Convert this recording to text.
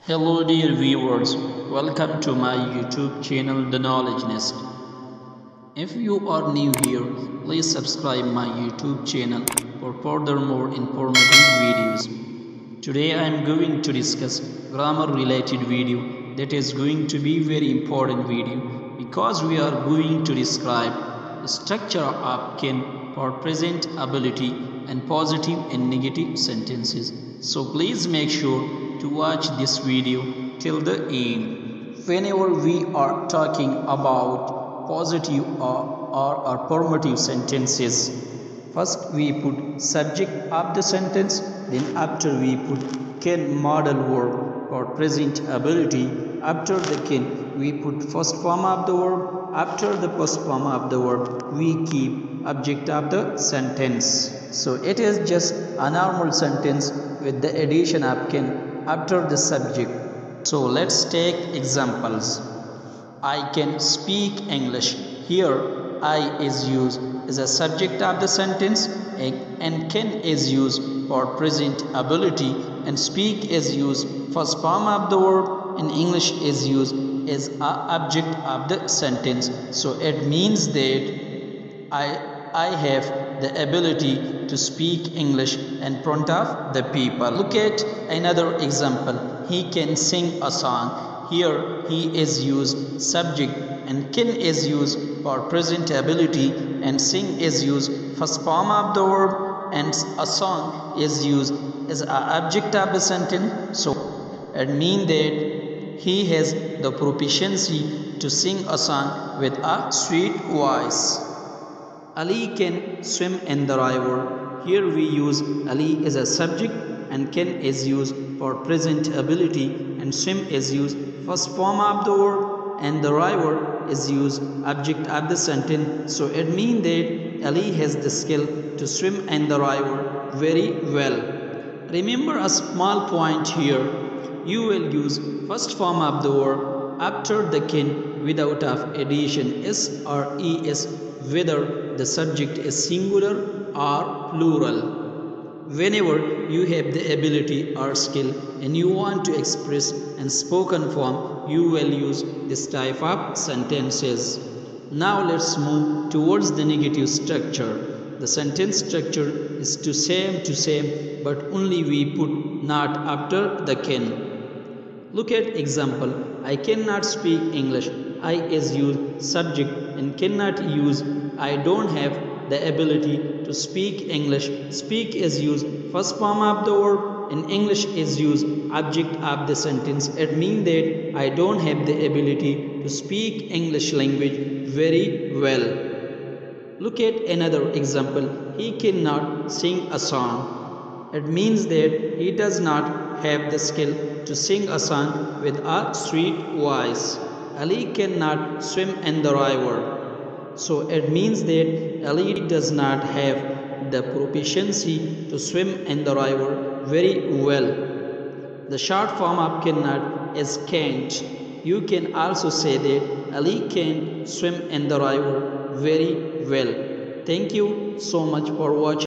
Hello dear viewers, welcome to my YouTube channel The Knowledge Nest. If you are new here, please subscribe my YouTube channel for further more informative videos. Today I am going to discuss grammar related video that is going to be very important video because we are going to describe the structure of can for present ability and positive and negative sentences. So please make sure to watch this video till the end. Whenever we are talking about positive or affirmative sentences, first we put subject of the sentence, then after we put can modal verb for present ability. After the can we put first form of the verb. After the first form of the verb we keep object of the sentence. So it is just a normal sentence with the addition of can after the subject. So let's take examples. I can speak English. Here I is used as a subject of the sentence and can is used for present ability and speak is used first form of the verb and English is used as a object of the sentence. So it means that I have the ability to speak English in front of the people. Look at another example. He can sing a song. Here he is used subject and can is used for present ability and sing is used first form of the verb and a song is used as an object of the sentence. So it means that he has the proficiency to sing a song with a sweet voice. Ali can swim in the river. Here we use Ali as a subject and can is used for present ability and swim is used first form of the verb and the river is used object of the sentence. So it means that Ali has the skill to swim in the river very well. Remember a small point here. You will use first form of the verb after the can without of addition s or es whether the subject is singular or plural. Whenever you have the ability or skill and you want to express in spoken form, you will use this type of sentences. Now let's move towards the negative structure. The sentence structure is to same but only we put not after the can. Look at example. I cannot speak English. I is used subject and cannot use I don't have the ability to speak English. Speak is used first form of the verb and English is used object of the sentence. It means that I don't have the ability to speak English language very well. Look at another example. He cannot sing a song. It means that he does not have the skill to sing a song with a sweet voice. Ali cannot swim in the river. So it means that Ali does not have the proficiency to swim in the river very well. The short form of cannot is can't. You can also say that Ali can swim in the river very well. Thank you so much for watching.